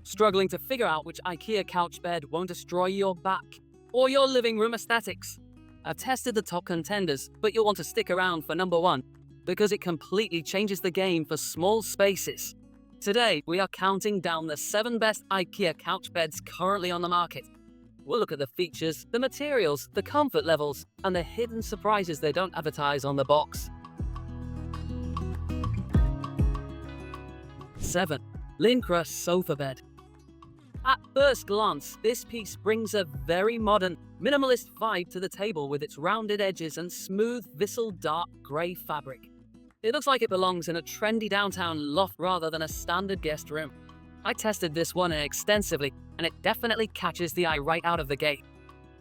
Struggling to figure out which IKEA couch bed won't destroy your back or your living room aesthetics? I've tested the top contenders, but you'll want to stick around for number 1 because it completely changes the game for small spaces. Today, we are counting down the 7 best IKEA couch beds currently on the market. We'll look at the features, the materials, the comfort levels, and the hidden surprises they don't advertise on the box. 7. LINDÅKRA Sofabed. At first glance, this piece brings a very modern, minimalist vibe to the table with its rounded edges and smooth, viscid dark grey fabric. It looks like it belongs in a trendy downtown loft rather than a standard guest room. I tested this one extensively, and it definitely catches the eye right out of the gate.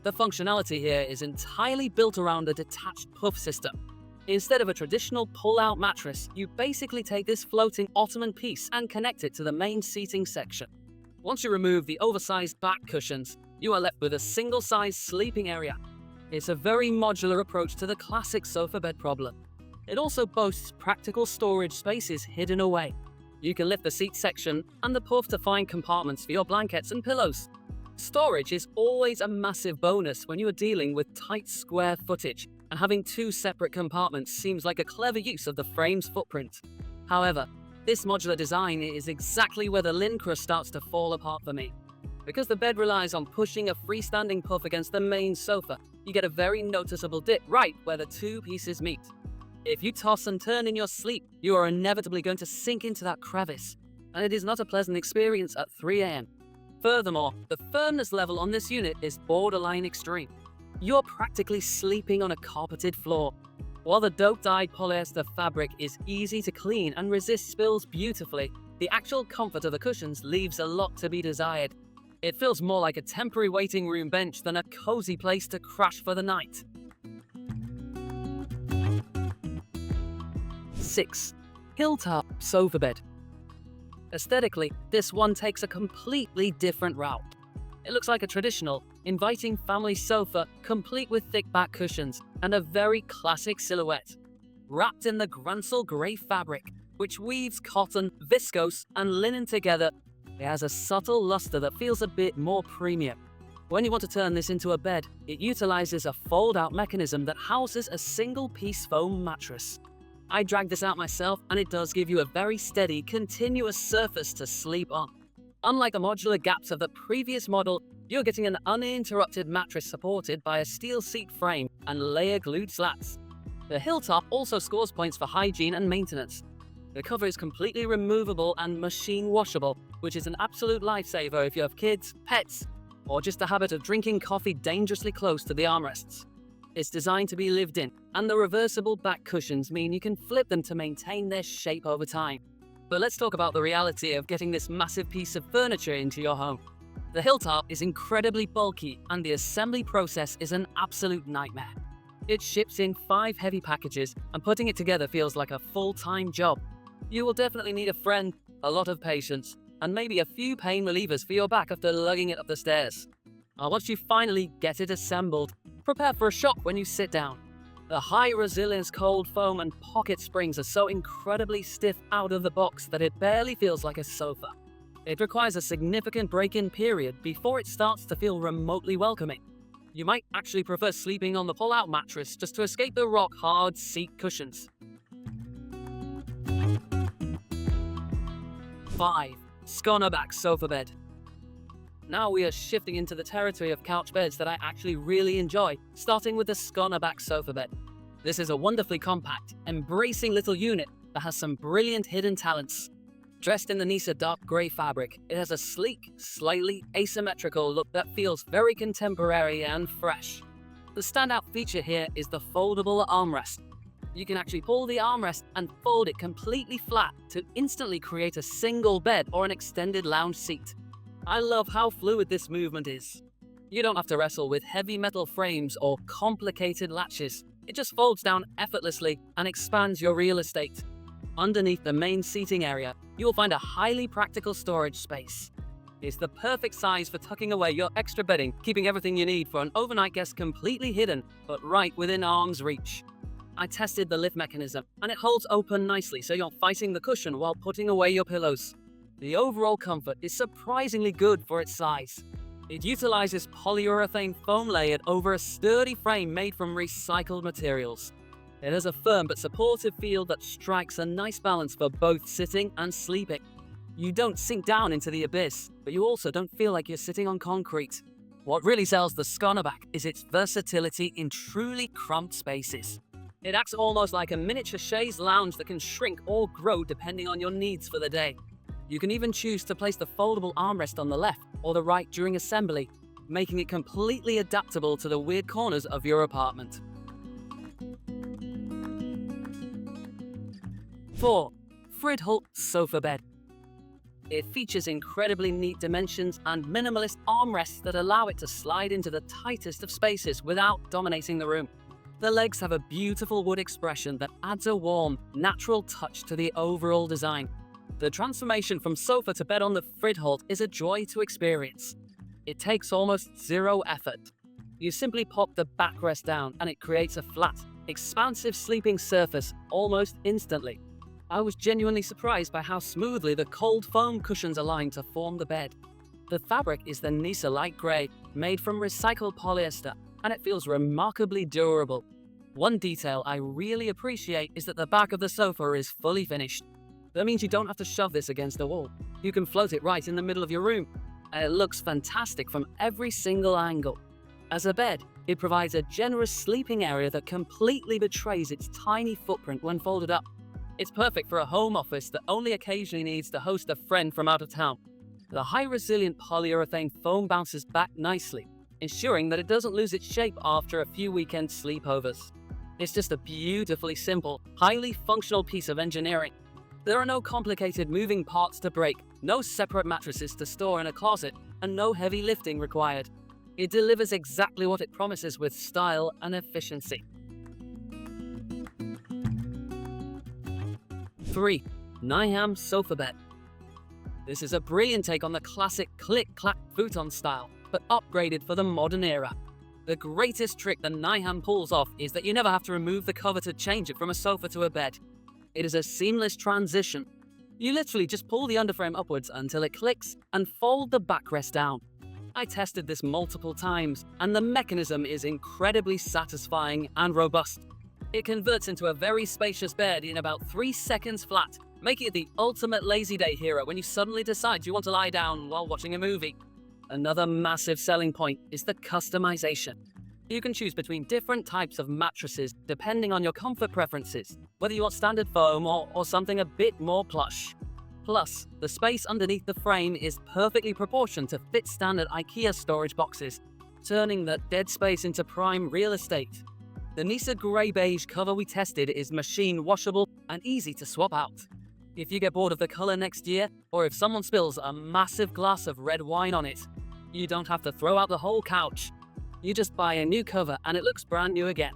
The functionality here is entirely built around a detached puff system. Instead of a traditional pull-out mattress, you basically take this floating ottoman piece and connect it to the main seating section. Once you remove the oversized back cushions, you are left with a single-sized sleeping area. It's a very modular approach to the classic sofa bed problem. It also boasts practical storage spaces hidden away. You can lift the seat section and the puff to find compartments for your blankets and pillows. Storage is always a massive bonus when you are dealing with tight square footage, and having 2 separate compartments seems like a clever use of the frame's footprint. However, this modular design is exactly where the LINDÅKRA starts to fall apart for me. Because the bed relies on pushing a freestanding puff against the main sofa, you get a very noticeable dip right where the 2 pieces meet. If you toss and turn in your sleep, you are inevitably going to sink into that crevice, and it is not a pleasant experience at 3 AM. Furthermore, the firmness level on this unit is borderline extreme. You're practically sleeping on a carpeted floor. While the dope-dyed polyester fabric is easy to clean and resists spills beautifully, the actual comfort of the cushions leaves a lot to be desired. It feels more like a temporary waiting room bench than a cozy place to crash for the night. 6. HYLTARP Sofabed. Aesthetically, this one takes a completely different route. It looks like a traditional, inviting family sofa, complete with thick back cushions and a very classic silhouette. Wrapped in the Gransel grey fabric, which weaves cotton, viscose, and linen together, it has a subtle luster that feels a bit more premium. When you want to turn this into a bed, it utilizes a fold-out mechanism that houses a single-piece foam mattress. I dragged this out myself, and it does give you a very steady, continuous surface to sleep on. Unlike the modular gaps of the previous model, you're getting an uninterrupted mattress supported by a steel seat frame and layer-glued slats. The HYLTARP also scores points for hygiene and maintenance. The cover is completely removable and machine washable, which is an absolute lifesaver if you have kids, pets, or just a habit of drinking coffee dangerously close to the armrests. It's designed to be lived in, and the reversible back cushions mean you can flip them to maintain their shape over time. But let's talk about the reality of getting this massive piece of furniture into your home. The HYLTARP is incredibly bulky, and the assembly process is an absolute nightmare. It ships in 5 heavy packages, and putting it together feels like a full-time job. You will definitely need a friend, a lot of patience, and maybe a few pain relievers for your back after lugging it up the stairs. Once you finally get it assembled, prepare for a shock when you sit down. The high-resilience cold foam and pocket springs are so incredibly stiff out of the box that it barely feels like a sofa. It requires a significant break-in period before it starts to feel remotely welcoming. You might actually prefer sleeping on the pull-out mattress just to escape the rock-hard seat cushions. 5. SKÖNABÄCK Sofabed. Now we are shifting into the territory of couch beds that I actually really enjoy, starting with the SKÖNABÄCK Sofabed. This is a wonderfully compact, embracing little unit that has some brilliant hidden talents. Dressed in the Nisa dark grey fabric, it has a sleek, slightly asymmetrical look that feels very contemporary and fresh. The standout feature here is the foldable armrest. You can actually pull the armrest and fold it completely flat to instantly create a single bed or an extended lounge seat. I love how fluid this movement is. You don't have to wrestle with heavy metal frames or complicated latches. It just folds down effortlessly and expands your real estate. Underneath the main seating area, you will find a highly practical storage space. It's the perfect size for tucking away your extra bedding, keeping everything you need for an overnight guest completely hidden, but right within arm's reach. I tested the lift mechanism, and it holds open nicely so you're fighting the cushion while putting away your pillows. The overall comfort is surprisingly good for its size. It utilizes polyurethane foam layered over a sturdy frame made from recycled materials. It has a firm but supportive feel that strikes a nice balance for both sitting and sleeping. You don't sink down into the abyss, but you also don't feel like you're sitting on concrete. What really sells the SKÖNABÄCK is its versatility in truly cramped spaces. It acts almost like a miniature chaise lounge that can shrink or grow depending on your needs for the day. You can even choose to place the foldable armrest on the left or the right during assembly, making it completely adaptable to the weird corners of your apartment. 4. FRIDHULT Sofa-bed. It features incredibly neat dimensions and minimalist armrests that allow it to slide into the tightest of spaces without dominating the room. The legs have a beautiful wood expression that adds a warm, natural touch to the overall design. The transformation from sofa to bed on the FRIDHULT is a joy to experience. It takes almost zero effort. You simply pop the backrest down and it creates a flat, expansive sleeping surface almost instantly. I was genuinely surprised by how smoothly the cold foam cushions align to form the bed. The fabric is the Nysa light grey, made from recycled polyester, and it feels remarkably durable. One detail I really appreciate is that the back of the sofa is fully finished. That means you don't have to shove this against the wall. You can float it right in the middle of your room, and it looks fantastic from every single angle. As a bed, it provides a generous sleeping area that completely betrays its tiny footprint when folded up. It's perfect for a home office that only occasionally needs to host a friend from out of town. The high-resilient polyurethane foam bounces back nicely, ensuring that it doesn't lose its shape after a few weekend sleepovers. It's just a beautifully simple, highly functional piece of engineering. There are no complicated moving parts to break, no separate mattresses to store in a closet, and no heavy lifting required. It delivers exactly what it promises with style and efficiency. 3. NYHAMN Sofabed. This is a brilliant take on the classic click-clack Futon style, but upgraded for the modern era. The greatest trick that NYHAMN pulls off is that you never have to remove the cover to change it from a sofa to a bed. It is a seamless transition. You literally just pull the underframe upwards until it clicks and fold the backrest down. I tested this multiple times, and the mechanism is incredibly satisfying and robust. It converts into a very spacious bed in about 3 seconds flat, making it the ultimate lazy day hero when you suddenly decide you want to lie down while watching a movie. Another massive selling point is the customization. You can choose between different types of mattresses depending on your comfort preferences, whether you want standard foam or something a bit more plush. Plus, the space underneath the frame is perfectly proportioned to fit standard IKEA storage boxes, turning that dead space into prime real estate. The Nysa grey-beige cover we tested is machine washable and easy to swap out. If you get bored of the color next year, or if someone spills a massive glass of red wine on it, you don't have to throw out the whole couch. You just buy a new cover and it looks brand new again.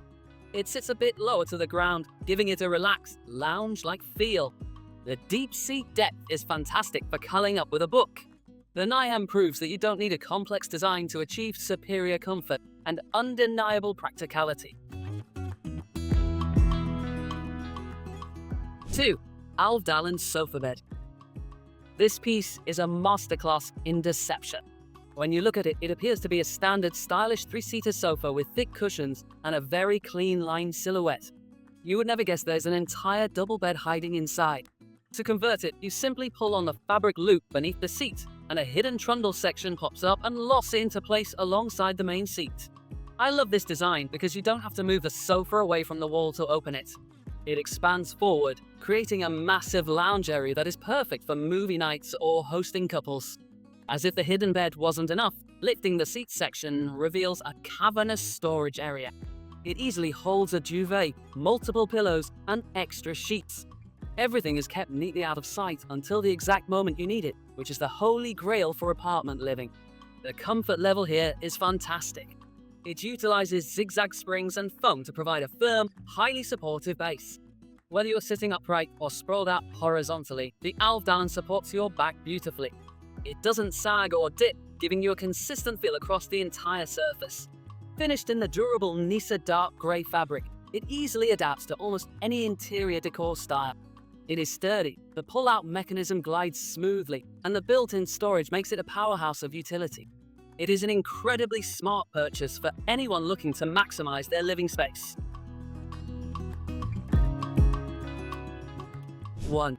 It sits a bit lower to the ground, giving it a relaxed, lounge-like feel. The deep seat depth is fantastic for curling up with a book. The NYHAMN proves that you don't need a complex design to achieve superior comfort and undeniable practicality. 2. ÄLVDALEN Sofabed. This piece is a masterclass in deception. When you look at it, it appears to be a standard stylish 3-seater sofa with thick cushions and a very clean line silhouette. You would never guess there's an entire double bed hiding inside. To convert it, you simply pull on the fabric loop beneath the seat, and a hidden trundle section pops up and locks into place alongside the main seat. I love this design because you don't have to move the sofa away from the wall to open it. It expands forward, creating a massive lounge area that is perfect for movie nights or hosting couples. As if the hidden bed wasn't enough, lifting the seat section reveals a cavernous storage area. It easily holds a duvet, multiple pillows, and extra sheets. Everything is kept neatly out of sight until the exact moment you need it, which is the holy grail for apartment living. The comfort level here is fantastic. It utilizes zigzag springs and foam to provide a firm, highly supportive base. Whether you're sitting upright or sprawled out horizontally, the ÄLVDALEN supports your back beautifully. It doesn't sag or dip, giving you a consistent feel across the entire surface. Finished in the durable Nysa dark grey fabric, it easily adapts to almost any interior decor style. It is sturdy, the pull-out mechanism glides smoothly, and the built-in storage makes it a powerhouse of utility. It is an incredibly smart purchase for anyone looking to maximize their living space. 1.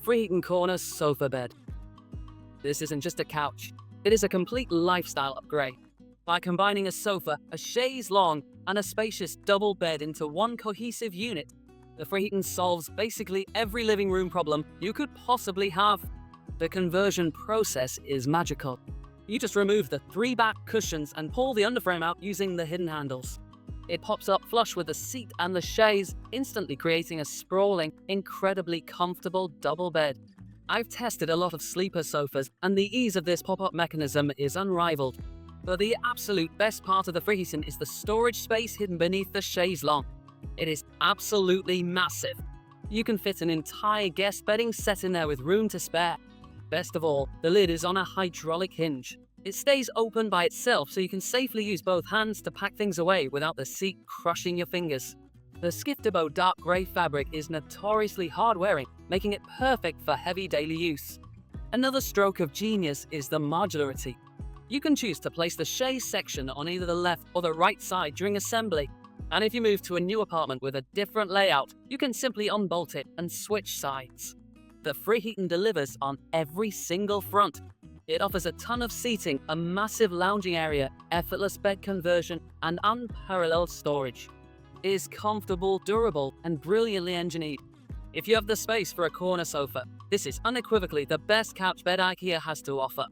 FRIHETEN Corner Sofabed. This isn't just a couch, it is a complete lifestyle upgrade. By combining a sofa, a chaise longue, and a spacious double bed into one cohesive unit, the FRIHETEN solves basically every living room problem you could possibly have. The conversion process is magical. You just remove the 3 back cushions and pull the underframe out using the hidden handles. It pops up flush with the seat and the chaise, instantly creating a sprawling, incredibly comfortable double bed. I've tested a lot of sleeper sofas, and the ease of this pop-up mechanism is unrivaled. But the absolute best part of the FRIHETEN is the storage space hidden beneath the chaise longue. It is absolutely massive. You can fit an entire guest bedding set in there with room to spare. Best of all, the lid is on a hydraulic hinge. It stays open by itself, so you can safely use both hands to pack things away without the seat crushing your fingers. The Skiftabo dark grey fabric is notoriously hard-wearing, making it perfect for heavy daily use. Another stroke of genius is the modularity. You can choose to place the chaise section on either the left or the right side during assembly. And if you move to a new apartment with a different layout, you can simply unbolt it and switch sides. The FRIHETEN delivers on every single front. It offers a ton of seating, a massive lounging area, effortless bed conversion, and unparalleled storage. It is comfortable, durable, and brilliantly engineered. If you have the space for a corner sofa, this is unequivocally the best couch bed IKEA has to offer.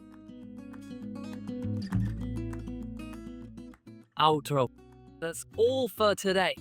Outro. That's all for today.